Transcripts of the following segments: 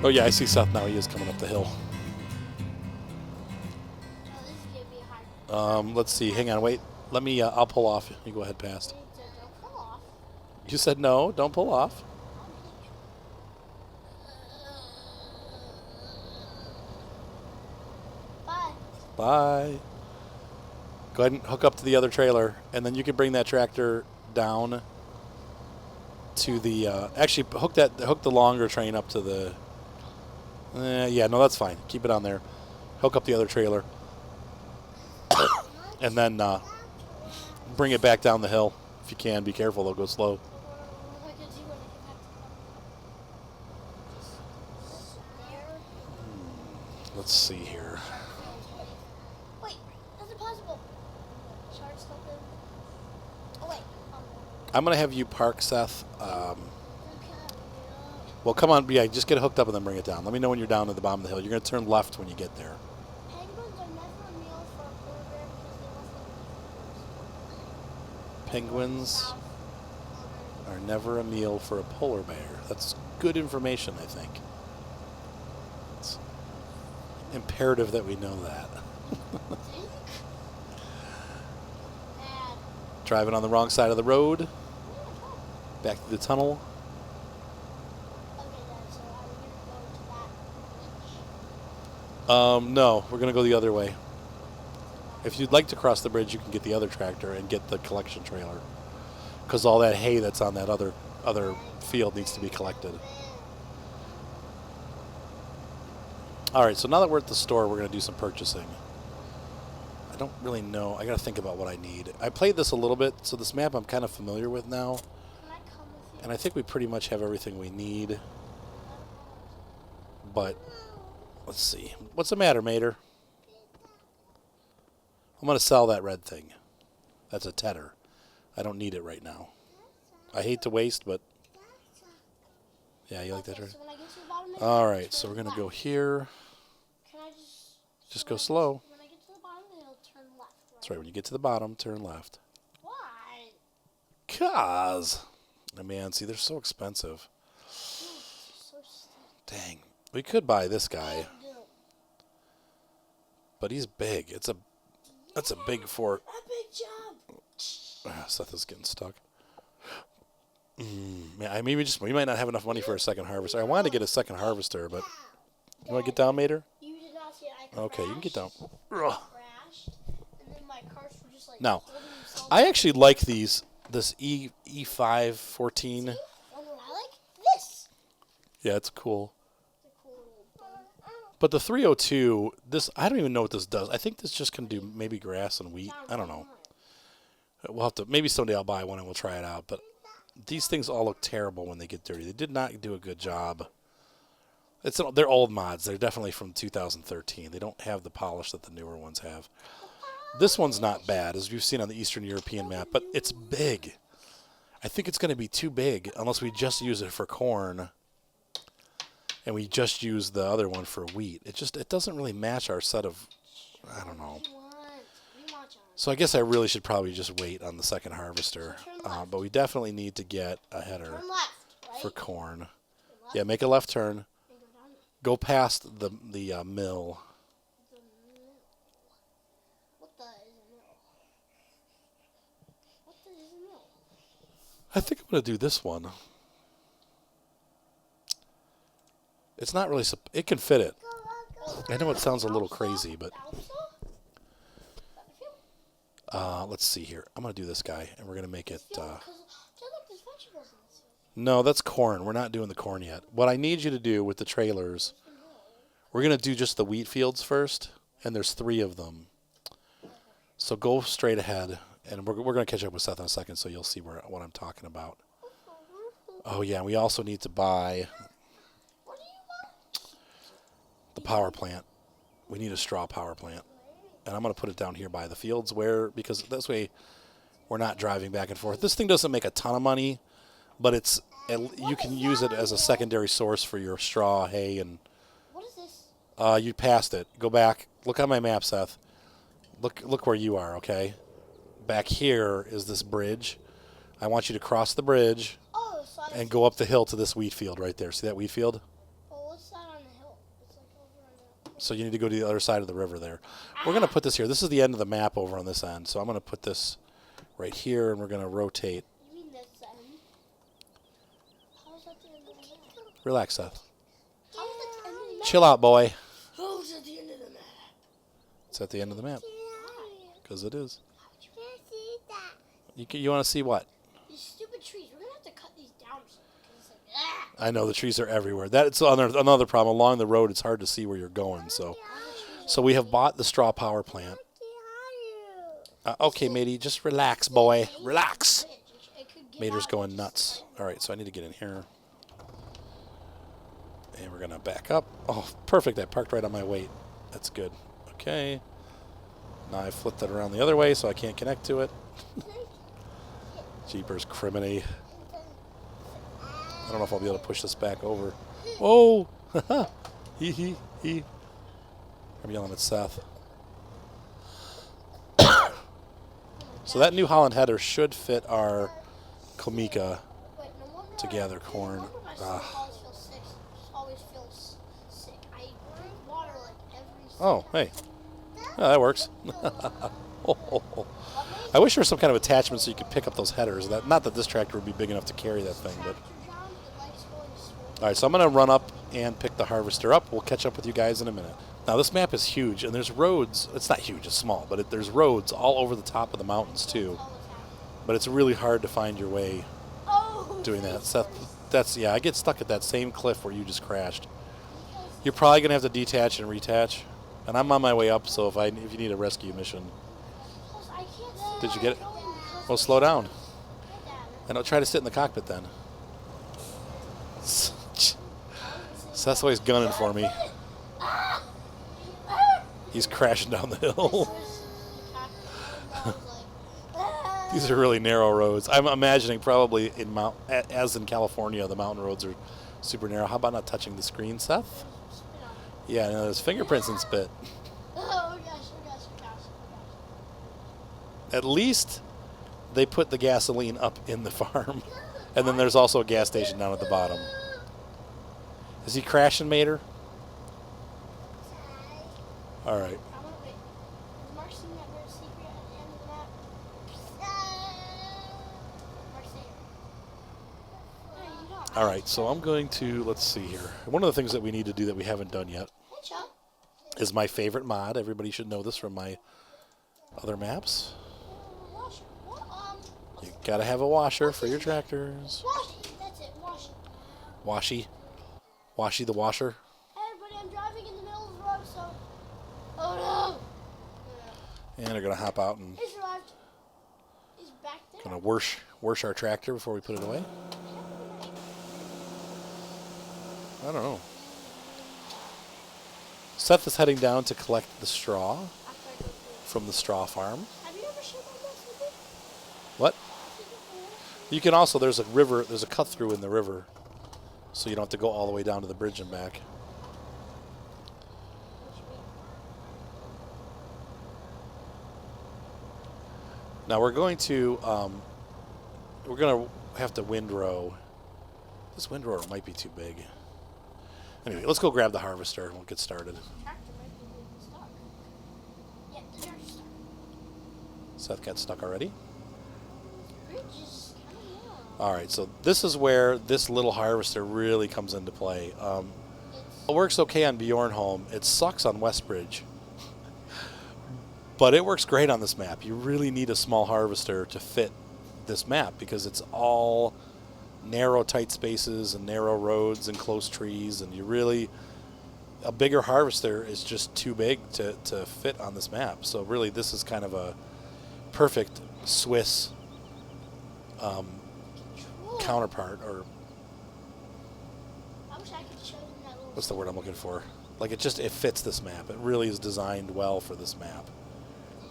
Oh, yeah, I see Seth now. He is coming up the hill. Oh, this is gonna be hard. Let's see. Hang on. Wait. Let me, I'll pull off. You go ahead past. Don't fall off. You said no. Don't pull off. Bye. Bye. Go ahead and hook up to the other trailer, and then you can bring that tractor down to the. Actually, hook the longer train up to the. Yeah, no, that's fine. Keep it on there. Hook up the other trailer, and then bring it back down the hill if you can. Be careful; they'll go slow. What I could do when I get back to there. Let's see here. Wait, that's impossible. Shark something. Oh wait. I'm gonna have you park, Seth. Okay. Well, come on, yeah, just get it hooked up and then bring it down. Let me know when you're down at the bottom of the hill. You're gonna turn left when you get there. Penguins are never a meal for a polar bear because they must Penguins are never a meal for a polar bear. That's good information, I think. It's imperative that we know that. Dad. Driving on the wrong side of the road. Back through the tunnel. Okay, Dad, so are we gonna go to that beach? No, we're gonna go the other way. If you'd like to cross the bridge, you can get the other tractor and get the collection trailer, because all that hay that's on that other field needs to be collected. All right, so now that we're at the store, we're gonna do some purchasing. I don't really know. I gotta think about what I need. I played this a little bit, so this map I'm kind of familiar with now, Can I come with you? and I think we pretty much have everything we need. But let's see. What's the matter, Mater? I'm going to sell that red thing. That's a tedder. I don't need it right now. I hate to waste, but yeah, you like that, Okay, right? so when I get to the bottom of the All hill, right, so turn we're going to go left. here. Can I Just when go I- slow. When I get to the bottom of the hill, turn left. That's right. When you get to the bottom, turn left. Why? Cause, oh, man, see, they're so expensive. So stupid. Dang. We could buy this guy, No. but he's big. That's a big fort. A big jump. Seth is getting stuck. Man, we might not have enough money for a second harvester. I wanted to get a second harvester, but you want to get down, Mater? You did not see it. I crashed. Okay, you can get down. Crashed, and then my cars were just like Now, holding themselves. I actually like this E5 14. You know what I like? This. Yeah, it's cool. The cool little bug. But the 302, I don't even know what this does. I think this just can do maybe grass and wheat. I don't know. We'll have to, maybe someday I'll buy one and we'll try it out. But these things all look terrible when they get dirty. They did not do a good job. They're old mods. They're definitely from 2013. They don't have the polish that the newer ones have. This one's not bad, as you've seen on the Eastern European map, but it's big. I think it's going to be too big unless we just use it for corn and we just use the other one for wheat. It doesn't really match our set of, I don't know. We want John. So I guess I really should probably just wait on the second harvester. Turn left. But we definitely need to get a header Turn left, right? for corn. Turn left Yeah, make a left turn. and go down Go past the mill. the middle. What the is a middle? What the is a middle? I think I'm going to do this one. It's not really, it can fit it. I know it sounds a little crazy, but let's see here. I'm going to do this guy, and we're going to make it. No, that's corn. We're not doing the corn yet. What I need you to do with the trailers, we're going to do just the wheat fields first, and there's 3 of them. So go straight ahead, and we're going to catch up with Seth in a second, so you'll see what I'm talking about. Oh, yeah, and we also need to buy the power plant. We need a straw power plant. And I'm going to put it down here by the fields because this way we're not driving back and forth. This thing doesn't make a ton of money, but you can use it as a secondary source for your straw, hay, and What is this? you passed it. Go back. Look on my map, Seth. Look where you are, okay? Back here is this bridge. I want you to cross the bridge Oh, so I and go up the hill to this wheat field right there. See that wheat field? Well, what's that on So you need to go to the other side of the river there. We're going to put this here. This is the end of the map over on this end. So I'm going to put this right here, and we're going to rotate. You mean this end? How is that the end of the map? Relax, Seth. How is that the end of the map? Chill out, boy. How is that the end of the map? It's at the end of the map. Because it is. You can't see that. You want to see what? These stupid trees. We're going to have to cut these down or something. Because it's like, I know, the trees are everywhere. That's another problem. Along the road, it's hard to see where you're going. So we have bought the straw power plant. Okay, matey, just relax, boy. Relax. Mater's going nuts. All right, so I need to get in here. And we're going to back up. Oh, perfect. I parked right on my weight. That's good. Okay. Now I flipped it around the other way so I can't connect to it. Jeepers criminy. I don't know if I'll be able to push this back over. Oh! He. I'm yelling at Seth. So that New Holland header should fit our Komika to gather corn. Oh, hey. Yeah, that works. I wish there was some kind of attachment so you could pick up those headers. Not that this tractor would be big enough to carry that thing, but... All right, so I'm going to run up and pick the harvester up. We'll catch up with you guys in a minute. Now, this map is huge, and there's roads. It's not huge, it's small, but there's roads all over the top of the mountains, too. But it's really hard to find your way doing that. Seth, I get stuck at that same cliff where you just crashed. You're probably going to have to detach and retach. And I'm on my way up, so if you need a rescue mission. Did you get it? Well, slow down. And don't try to sit in the cockpit then. Seth's always gunning for me. He's crashing down the hill. These are really narrow roads. I'm imagining probably as in California, the mountain roads are super narrow. How about not touching the screen, Seth? Yeah, no, there's fingerprints and spit. Oh gosh. At least they put the gasoline up in the farm. And then there's also a gas station down at the bottom. Is he crashing, Mater? All right. All right, so I'm going to, let's see here. One of the things that we need to do that we haven't done yet is my favorite mod. Everybody should know this from my other maps. You gotta have a washer for your tractors. That's it, Washy. Washy the washer. Hey, everybody, I'm driving in the middle of the road, so... Oh, no! And they're gonna hop out and He's arrived. He's back there. gonna wash our tractor before we put it away. I don't know. Seth is heading down to collect the straw from the straw farm. Have you ever shared this with me? What? You can also, there's a cut through in the river, so you don't have to go all the way down to the bridge and back. Now we're going to have to windrow. This windrower might be too big. Anyway, let's go grab the harvester and we'll get started. Yeah, the tractor's stuck. Seth got stuck already. The bridge is kind of long. All right, so this is where this little harvester really comes into play. It works okay on Bjornholm. It sucks on Westbridge. But it works great on this map. You really need a small harvester to fit this map because it's all narrow, tight spaces and narrow roads and close trees, and a bigger harvester is just too big to fit on this map. So really, this is kind of a perfect Swiss counterpart, or I wish I could show them that little... what's the word I'm looking for? Like it fits this map. It really is designed well for this map.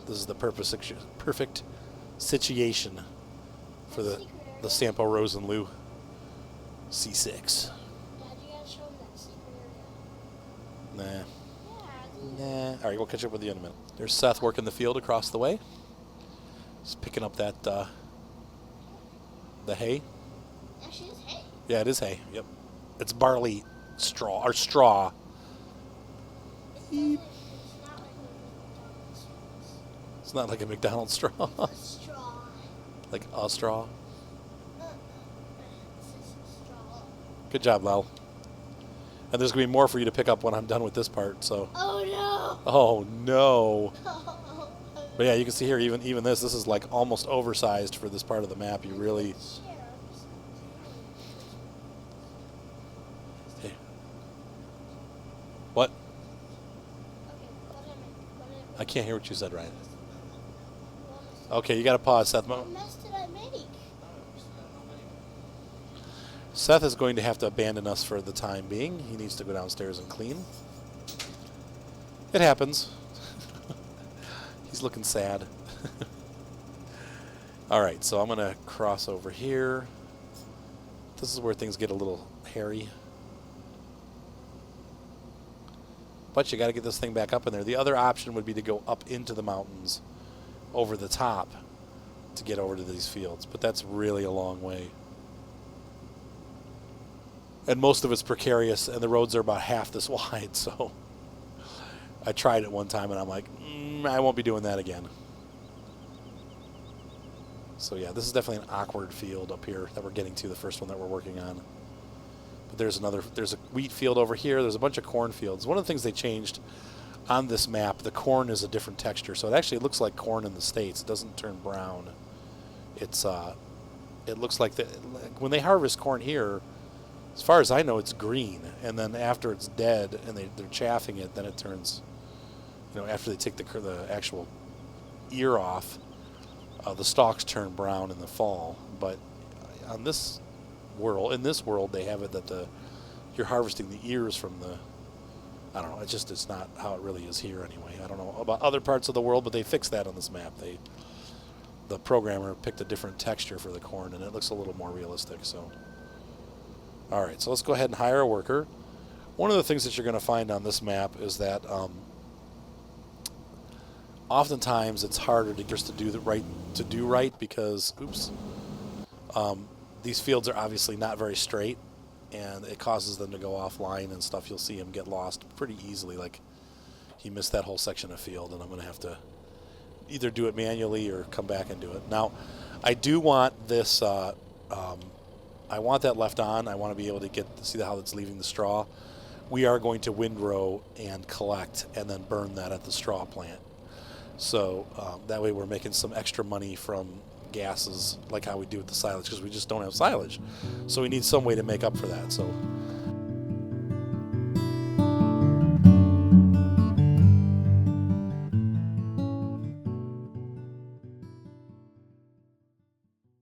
This is the perfect situation for the Sampo Rosenloo C6. Dad, you gotta show them that secret area. Nah. Yeah, All right, we'll catch up with you in a minute. There's Seth working the field across the way. Just picking up that the hay. actually, it's hay. Yeah, it is hay. Yep. It's barley straw. It's Beep. It's not like a McDonald's straw. It's not like a McDonald's straw. It's a straw. Like a straw. It's just a straw. Good job, Lel. And there's going to be more for you to pick up when I'm done with this part, so. Oh no! Oh, no. But yeah, you can see here, even this is like almost oversized for this part of the map. You really... Hey. What? I can't hear what you said, Ryan. Okay, you got to pause, Seth. What mess did I make? Seth is going to have to abandon us for the time being. He needs to go downstairs and clean. It happens. He's looking sad. All right, so I'm going to cross over here. This is where things get a little hairy. But you got to get this thing back up in there. The other option would be to go up into the mountains over the top to get over to these fields, but that's really a long way. And most of it's precarious, and the roads are about half this wide, so I tried it one time, and I'm like, I won't be doing that again. So yeah, this is definitely an awkward field up here that we're getting to, the first one that we're working on. But there's a wheat field over here. There's a bunch of corn fields. One of the things they changed on this map, the corn is a different texture, so it actually looks like corn in the States. It doesn't turn brown. It looks like when they harvest corn here, as far as I know, it's green, and then after it's dead and they're chaffing it, then it turns, after they take the actual ear off, the stalks turn brown in the fall. But in this world, they have it that you're harvesting the ears from the. I don't know. It's not how it really is here anyway. I don't know about other parts of the world, but they fixed that on this map. The programmer picked a different texture for the corn, and it looks a little more realistic. So, all right. So let's go ahead and hire a worker. One of the things that you're going to find on this map is that oftentimes it's harder to do right because these fields are obviously not very straight, and it causes them to go offline and stuff. You'll see them get lost pretty easily. Like he missed that whole section of field, and I'm going to have to either do it manually or come back and do it. Now, I do want this. I want that left on. I want to be able to see how it's leaving the straw. We are going to windrow and collect and then burn that at the straw plant. So that way we're making some extra money from gases like how we do with the silage, because we just don't have silage. So we need some way to make up for that. So